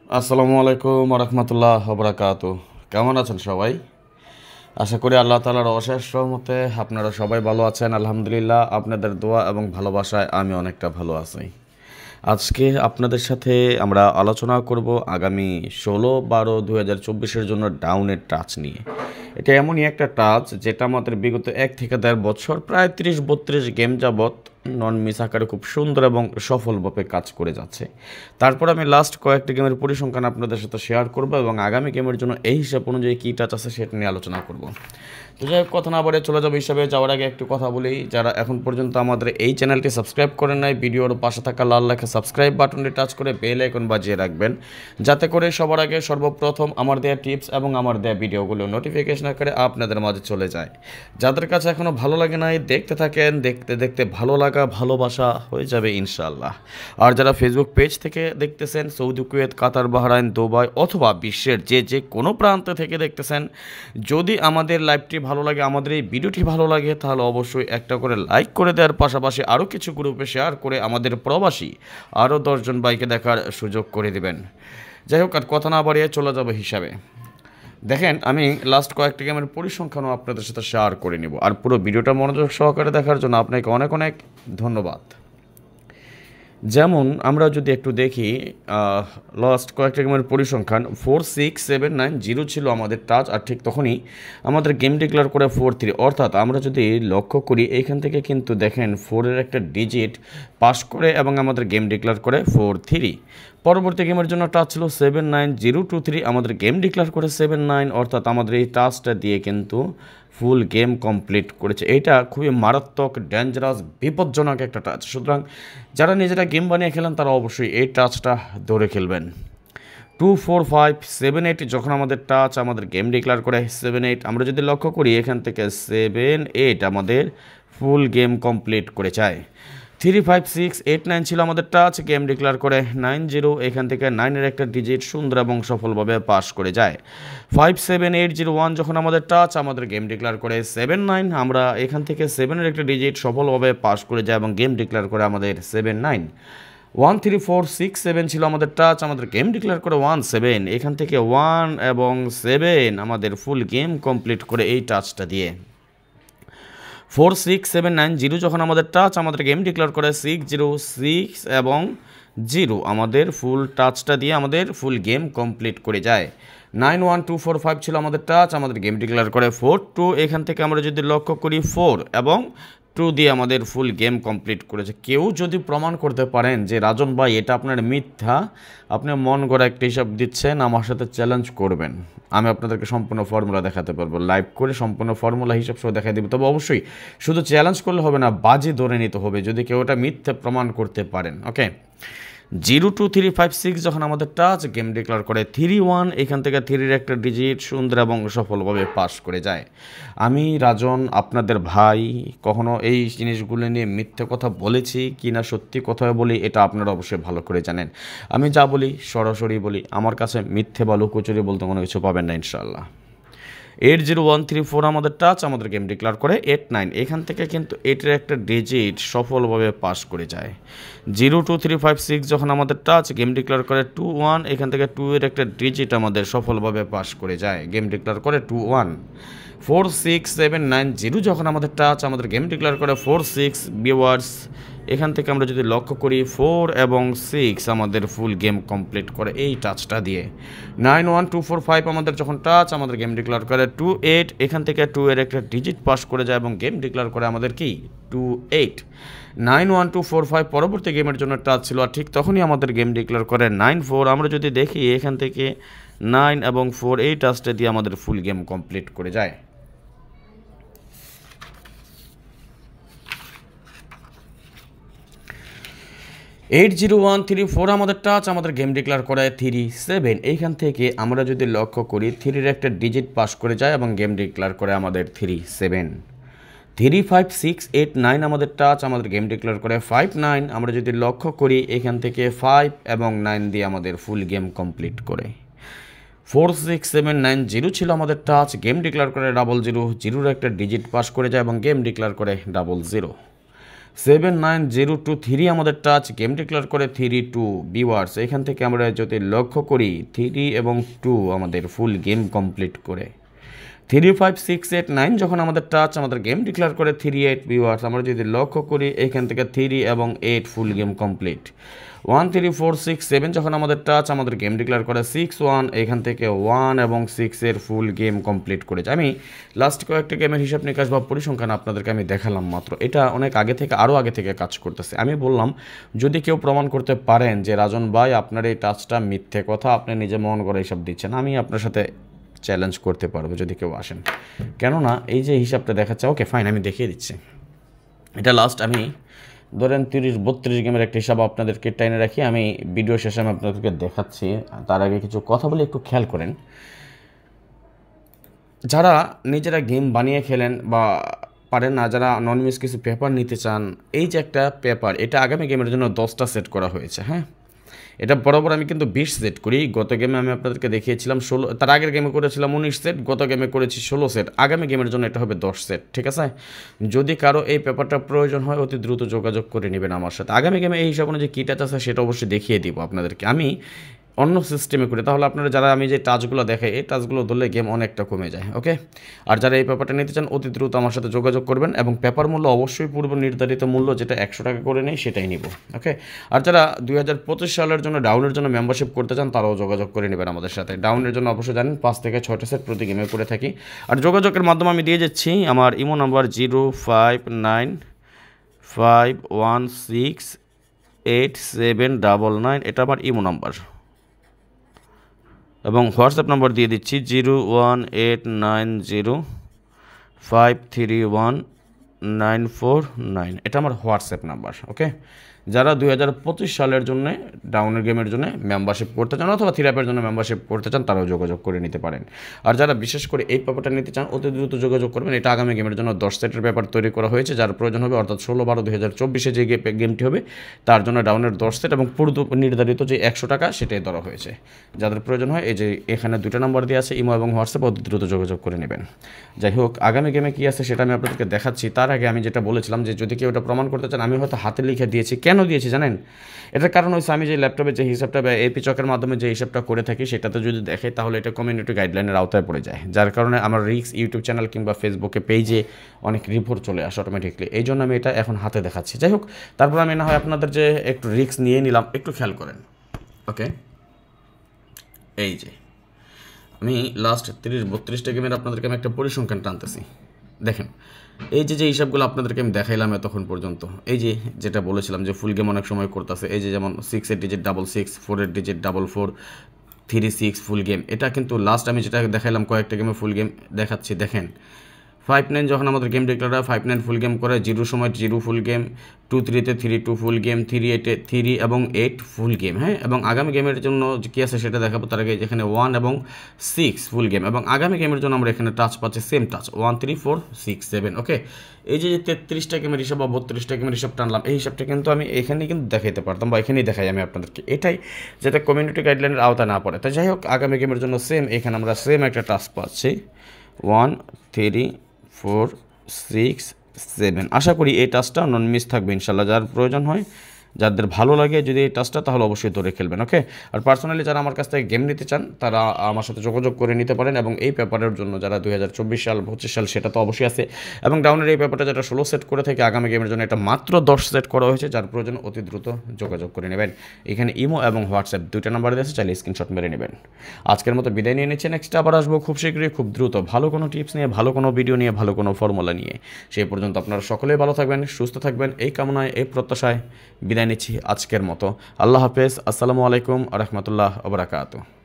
আসসালামু আলাইকুম রহমতুল্লাহ বরকাত। কেমন আছেন সবাই? আশা করি আল্লাহ তাআলার অশেষ রহমতে আপনারা সবাই ভালো আছেন। আলহামদুলিল্লাহ, আপনাদের দোয়া এবং ভালোবাসায় আমি অনেকটা ভালো আছি। আজকে আপনাদের সাথে আমরা আলোচনা করব আগামী 16-12-2024 জন্য ডাউনের টাচ নিয়ে। এটা এমনই একটা টাচ যেটা আমাদের বিগত 1 থেকে 1.5 বছর প্রায় 30-32 গেম যাবৎ নন মিস আকারে খুব সুন্দর এবং সফলভাবে কাজ করে যাচ্ছে। তারপর আমি লাস্ট কয়েকটি গেমের পরিসংখ্যান আপনাদের সাথে শেয়ার করব এবং আগামী গেমের জন্য এই হিসাব অনুযায়ী কী টাচ আছে সেটা নিয়ে আলোচনা করব। তো যাই হোক, কথা না বলে চলে যাবো হিসাবে যাওয়ার আগে একটু কথা বলি। যারা এখন পর্যন্ত আমাদের এই চ্যানেলটি সাবস্ক্রাইব করেন নাই, ভিডিওর পাশে থাকা লাল লেখা সাবস্ক্রাইব বাটনটি টাচ করে বেল আইকন বাজিয়ে রাখবেন, যাতে করে সবার আগে সর্বপ্রথম আমার দেয়া টিপস এবং আমার দেয়া ভিডিওগুলো নোটিফিকেশন আকারে আপনাদের মাঝে চলে যায়। যাদের কাছে এখনও ভালো লাগে নাই, দেখতে থাকেন, দেখতে দেখতে ভালো লাগা ভালোবাসা হয়ে যাবে ইনশাআল্লাহ। আর যারা ফেসবুক পেজ থেকে দেখতেছেন, সৌদি, কুয়েত, কাতার, বাহরাইন, দুবাই অথবা বিশ্বের যে কোনো প্রান্ত থেকে দেখতেছেন, যদি আমাদের লাইভটি ভালো লাগে, আমাদের এই ভিডিওটি ভালো লাগে, তাহলে অবশ্যই একটা করে লাইক করে দেওয়ার পাশাপাশি আরও কিছু গ্রুপে শেয়ার করে আমাদের প্রবাসী আরও 10 জন ভাইকে দেখার সুযোগ করে দেবেন। যাই হোক, আর কথা না বাড়িয়ে চলে যাবে হিসাবে। দেখেন, আমি লাস্ট কয়েকটি গেমের পরিসংখ্যানও আপনাদের সাথে শেয়ার করে নিব, আর পুরো ভিডিওটা মনোযোগ সহকারে দেখার জন্য আপনাকে অনেক অনেক ধন্যবাদ। যেমন আমরা যদি একটু দেখি, লাস্ট কয়েকটা গেমের পরিসংখ্যান 4, 6, 7, 9, 0 ছিল আমাদের টাচ, আর ঠিক তখনই আমাদের গেম ডিক্লেয়ার করে 4, 3। অর্থাৎ আমরা যদি লক্ষ্য করি, এইখান থেকে কিন্তু দেখেন 4-এর একটা ডিজিট পাস করে এবং আমাদের গেম ডিক্লেয়ার করে 4, 3। পরবর্তী গেমের জন্য টাচ ছিল 7, 9, 0, 2, 3। আমাদের গেম ডিক্লেয়ার করে 7, 9। অর্থাৎ আমাদের এই টাচটা দিয়ে কিন্তু ফুল গেম কমপ্লিট করেছে। এটা খুবই মারাত্মক, ডেঞ্জারাস, বিপজ্জনক একটা টাচ। সুতরাং যারা নিজেরা গেম বানিয়ে খেলেন তারা অবশ্যই এই টাচটা ধরে খেলবেন। 2, 4, 5, 7, 8 যখন আমাদের টাচ আমাদের গেম ডিক্লেয়ার করে 7, 8। আমরা যদি লক্ষ্য করি, এখান থেকে 7, 8 আমাদের ফুল গেম কমপ্লিট করে যায়। 3, 5, 6, 8, 9 ছিল আমাদের টাচ, গেম ডিক্লেয়ার করে 9, 0। এখান থেকে 9-এর একটা ডিজিট সুন্দর এবং সফলভাবে পাস করে যায়। 5, 7, 8, 0, 1 যখন আমাদের টাচ আমাদের গেম ডিক্লেয়ার করে 7, 9। আমরা এখান থেকে 7-এর একটা ডিজিট সফলভাবে পাস করে যায় এবং গেম ডিক্লেয়ার করে আমাদের 7, 9। 1, 3, 4, 6, 7 ছিল আমাদের টাচ, আমাদের গেম ডিক্লেয়ার করে 1, 7। এখান থেকে 1 এবং 7 আমাদের ফুল গেম কমপ্লিট করে এই টাচটা দিয়ে। 4, 6, 7, 9, 0 যখন আমাদের টাচ আমাদের গেম ডিক্লেয়ার করে 6, 0, 6 এবং 0 আমাদের ফুল টাচটা দিয়ে আমাদের ফুল গেম কমপ্লিট করে যায়। 9, 1, 2, 4, 5 ছিল আমাদের টাচ, আমাদের গেম ডিক্লেয়ার করে 4, 2। এখান থেকে আমরা যদি লক্ষ্য করি 4 এবং 2 দিয়ে আমাদের ফুল গেম কমপ্লিট করেছে। কেউ যদি প্রমাণ করতে পারেন যে রাজন ভাই এটা আপনার মিথ্যা, আপনি মন গড়া একটা হিসাব দিচ্ছেন, আমার সাথে চ্যালেঞ্জ করবেন, আমি আপনাদেরকে সম্পূর্ণ ফর্মুলা দেখাতে পারবো। লাইভ করে সম্পূর্ণ ফর্মুলা হিসাব সহ দেখাই দেবো। তবে অবশ্যই শুধু চ্যালেঞ্জ করলে হবে না, বাজি ধরে নিতে হবে যদি কেউ এটা মিথ্যে প্রমাণ করতে পারেন। ওকে, 0, 2, 3, 5, 6 যখন আমাদের টাচ গেম ডিক্লেয়ার করে 3, 1। এখান থেকে 3-এর একটা ডিজিট সুন্দর এবং সফলভাবে পাস করে যায়। আমি রাজন, আপনাদের ভাই, কখনো এই জিনিসগুলো নিয়ে মিথ্যে কথা বলেছি কি না সত্যি কথা বলি এটা আপনারা অবশ্যই ভালো করে জানেন। আমি যা বলি সরাসরি বলি, আমার কাছে মিথ্যে বা লুকোচুরি বলতে কোনো কিছু পাবেন না ইনশাআল্লাহ। 8, 0, 1, 3, 4 আমাদের টাচ, আমাদের গেম ডিক্লেয়ার করে 8, 9। এখান থেকে কিন্তু 8-এর একটা ডিজিট সফলভাবে পাস করে যায়। 0, 2, 3, 5, 6 যখন আমাদের টাচ গেম ডিক্লেয়ার করে 2, 1। এখান থেকে 2-এর একটা ডিজিট আমাদের সফলভাবে পাস করে যায়, গেম ডিক্লেয়ার করে 2, 1। 4, 6, 7, 9, 0 যখন আমাদের টাচ আমাদের গেম ডিক্লেয়ার করে 4, 6। ভিউয়ার্স, এখান থেকে আমরা যদি লক্ষ্য করি 4 এবং 6 আমাদের ফুল গেম কমপ্লিট করে এই টাচটা দিয়ে। 9, 1, 2, 4, 5 আমাদের যখন টাচ আমাদের গেম ডিক্লেয়ার করে 2, 8। এখান থেকে 2-এর একটা ডিজিট পাস করে যায় এবং গেম ডিক্লেয়ার করে আমাদের কি 2, 8। 9, 1, 2, 4, 5 পরবর্তী গেমের জন্য টাচ ছিল, আর ঠিক তখনই আমাদের গেম ডিক্লেয়ার করে 9, 4। আমরা যদি দেখি এখান থেকে 9 এবং 4 এই টাচটা দিয়ে আমাদের ফুল গেম কমপ্লিট করে যায়। 8, 0, 1, 3, 4 আমাদের টাচ আমাদের গেম ডিক্লেয়ার করে 3, 7। এইখান থেকে আমরা যদি লক্ষ্য করি 3-এর একটা ডিজিট পাস করে যায় এবং গেম ডিক্লেয়ার করে আমাদের 3, 7। 3, 5, 6, 8, 9 আমাদের টাচ আমাদের গেম ডিক্লেয়ার করে 5, 9। আমরা যদি লক্ষ্য করি এখান থেকে 5 এবং 9 দিয়ে আমাদের ফুল গেম কমপ্লিট করে। 4, 6, 7, 9, 0 ছিল আমাদের টাচ, গেম ডিক্লেয়ার করে 0, 0। 0-এর একটা ডিজিট পাস করে যায় এবং গেম ডিক্লেয়ার করে 0, 0। 7902 আমাদের টাচ গেম ডিক্লেয়ার করে 3-2 ভিউয়ার্স। এখান থেকে আমরা যদি লক্ষ্য করি 3 এবং 2 আমাদের ফুল গেম কমপ্লিট করে 35689 যখন আমাদের টাচ আমাদের গেম ডিক্লেয়ার করে 38 ভিউয়ার্স। আমরা যদি লক্ষ্য করি এখান থেকে 3 এবং 8 ফুল গেম কমপ্লিট 13467 যখন আমাদের টাচ আমাদের গেম ডিক্লেয়ার করে 61 এখান থেকে 1 এবং 6 এর ফুল গেম কমপ্লিট করেছে। আমি লাস্ট কয়েকটা গেমের হিসাব নিকাশ বা পরিসংখ্যান আপনাদেরকে আমি দেখালাম মাত্র, এটা অনেক আগে থেকে আরও আগে থেকে কাজ করতেছে। আমি বললাম যদি কেউ প্রমাণ করতে পারেন যে রাজন ভাই আপনার এই টাচটা মিথ্যে কথা, আপনি নিজে মন করে হিসাব দিচ্ছেন, আমি আপনার সাথে চ্যালেঞ্জ করতে পারবো যদি কেউ আসেন। কেননা এই যে হিসাবটা দেখাচ্ছে, ওকে ফাইন আমি দেখিয়ে দিচ্ছি। এটা লাস্ট আমি ধরেন 30-32 গেমের একটা হিসাব আপনাদেরকে টাইনে রাখি, আমি ভিডিও শেষে আমি আপনাদেরকে দেখাচ্ছি। তার আগে কিছু কথা বলে একটু খেয়াল করেন। যারা নিজেরা গেম বানিয়ে খেলেন বা পারেন না, যারা অ্যানোনিমাস কিছু পেপার নিতে চান, এই যে একটা পেপার, এটা আগামী গেমের জন্য 10টা সেট করা হয়েছে। হ্যাঁ, এটা বরাবর আমি কিন্তু 20 সেট করি। গত গেমে আমি আপনাদেরকে দেখিয়েছিলাম 16, তার আগের গেমে করেছিলাম 19 সেট, গত গেমে করেছি 16 সেট। আগামী গেমের জন্য এটা হবে 10 সেট, ঠিক আছে? যদি কারো এই পেপারটা প্রয়োজন হয় অতি দ্রুত যোগাযোগ করে নেবেন আমার সাথে। আগামী গেমে এই হিসাব অনুযায়ী কী টাচ আছে সেটা অবশ্যই দেখিয়ে দিব আপনাদেরকে। আমি অন্য সিস্টেমে করি, তাহলে আপনারা যারা আমি যে টাচগুলো দেখাই এই টাচগুলো ধরলে গেম অনেকটা কমে যায়। ওকে, আর যারা এই পেপারটা নিতে চান অতি দ্রুত আমার সাথে যোগাযোগ করবেন, এবং পেপার মূল্য অবশ্যই পূর্ব নির্ধারিত মূল্য যেটা 100 টাকা করে নেই সেটাই নিব। ওকে, আর যারা 2025 সালের জন্য ডাউনের জন্য মেম্বারশিপ করতে চান তারাও যোগাযোগ করে নেবেন আমাদের সাথে। ডাউনের জন্য অবশ্যই জানেন 5 থেকে 6টা সেট প্রতি গেমে করে থাকি। আর যোগাযোগের মাধ্যমে আমি দিয়ে যাচ্ছি আমার ইমো নাম্বার 0595168799, এটা আমার ইমো নাম্বার, এবং হোয়াটসঅ্যাপ নাম্বার দিয়ে দিচ্ছি 01890531949, এটা আমার হোয়াটসঅ্যাপ নাম্বার। ওকে, যারা 2025 সালের জন্য ডাউনের গেমের জন্য মেম্বারশিপ করতে চান অথবা থিরাপের জন্য মেম্বারশিপ করতে চান তারাও যোগাযোগ করে নিতে পারেন। আর যারা বিশেষ করে এই পেপারটা নিতে চান অতি দ্রুত যোগাযোগ করবেন। এটা আগামী গেমের জন্য 10 সেটের পেপার তৈরি করা হয়েছে, যার প্রয়োজন হবে অর্থাৎ 16-12-2024 যে গেমটি হবে তার জন্য ডাউনের 10 সেট এবং পূর্ব নির্ধারিত যে 100 টাকা সেটাই ধরা হয়েছে। যাদের প্রয়োজন হয় এই যে এখানে 2টা নাম্বার দিয়ে আছে, ইমো এবং হোয়াটসঅ্যাপ, অতি দ্রুত যোগাযোগ করে নেবেন। যাই হোক, আগামী গেমে কী আছে সেটা আমি আপনাদেরকে দেখাচ্ছি। তার আগে আমি যেটা বলেছিলাম যে যদি কেউ এটা প্রমাণ করতে চান, আমি হয়তো হাতে লিখে দিয়েছি। কেন দিয়েছি জানেন? এটার কারণ হচ্ছে আমি যে ল্যাপটপে যে হিসাবটা বা এপি চকের মাধ্যমে যে হিসাবটা করে থাকি সেটাতে যদি দেখে তাহলে এটা কমিউনিটি গাইডলাইনের আওতায় পড়ে যায়, যার কারণে আমার রিক্স ইউটিউব চ্যানেল কিংবা ফেসবুকে পেজে অনেক রিপোর্ট চলে আসে অটোমেটিকলি। এই জন্য আমি এটা এখন হাতে দেখাচ্ছি। যাই হোক, তারপর আমি না হয় আপনাদের যে একটু রিক্স নিয়ে নিলাম, একটু খেয়াল করেন। ওকে, এই যে আমি লাস্ট 30-32টা গেমের আপনাদেরকে আমি একটা পরিসংখ্যান টানতেছি। দেখেন এই যে হিসাবগুলো আপনাদেরকে আমি দেখাইলাম এতক্ষণ পর্যন্ত, এই যে যেটা বলেছিলাম যে ফুল গেম অনেক সময় করতেছে, এই যে যেমন 6-এর ডিজিট 66, 4-এর ডিজিট 44, 3-6 ফুল গেম। এটা কিন্তু লাস্ট আমি যেটা দেখাইলাম কয়েকটা গেমে ফুল গেম দেখাচ্ছি। দেখেন 5-9 যখন আমাদের গেম ডিক্লেয়ার হয় 5-9 ফুল গেম করে, 0 সময় 0 ফুল গেম, 2-3-তে 3-2 ফুল গেম, 3-8-এ 3 এবং 8 ফুল গেম। হ্যাঁ, এবং আগামী গেমের জন্য কী আছে সেটা দেখাবো। তার আগে যেখানে 1 এবং 6 ফুল গেম, এবং আগামী গেমের জন্য আমরা এখানে টাচ পাচ্ছি সেম টাচ 1 3 4 6 7। ওকে, এই যে 33টা গেমের হিসাব বা 32টা গেমের হিসাব টানলাম, এই হিসাবটা কিন্তু আমি এখানেই কিন্তু দেখাইতে পারতাম বা এখানেই দেখাই আমি আপনাদেরকে, এটাই যাতে কমিউনিটি গাইডলাইনের আওতা না পড়ে। তাই যাই হোক, আগামী গেমের জন্য সেম এখানে আমরা সেম একটা টাচ পাচ্ছি 1 3 4 6 7। আশা করি এই টাচটা নন মিস থাকবে ইনশাল্লাহ। যার প্রয়োজন হয়, যাদের ভালো লাগে যদি এই টাচটা, তাহলে অবশ্যই ধরে খেলবেন। ওকে, আর পার্সোনালি যারা আমার কাছ থেকে গেম নিতে চান তারা আমার সাথে যোগাযোগ করে নিতে পারেন। এবং এই পেপারের জন্য যারা 2024 সাল 25 সাল সেটা তো অবশ্যই আছে, এবং ডাউনের এই পেপারটা যেটা 16 সেট করে থেকে আগামী গেমের জন্য এটা মাত্র 10 সেট করা হয়েছে, যার প্রয়োজন অতি দ্রুত যোগাযোগ করে নেবেন। এখানে ইমো এবং হোয়াটসঅ্যাপ 2টা নাম্বার দিয়েছে, চাইলে স্ক্রিনশট মেরে নেবেন। আজকের মতো বিদায় নিয়ে নিচ্ছি, নেক্সট আবার আসবো খুব শীঘ্রই, খুব দ্রুত, ভালো কোনো টিপস নিয়ে, ভালো কোনো ভিডিও নিয়ে, ভালো কোনো ফর্মুলা নিয়ে। সেই পর্যন্ত আপনারা সকলেই ভালো থাকবেন, সুস্থ থাকবেন, এই কামনায় এই প্রত্যাশায় বিদায় নিচ্ছি আজকের মতো। আল্লাহ হাফেজ, আসসালামু আলাইকুম ওয়া রাহমাতুল্লাহি ওয়া বারাকাতুহু।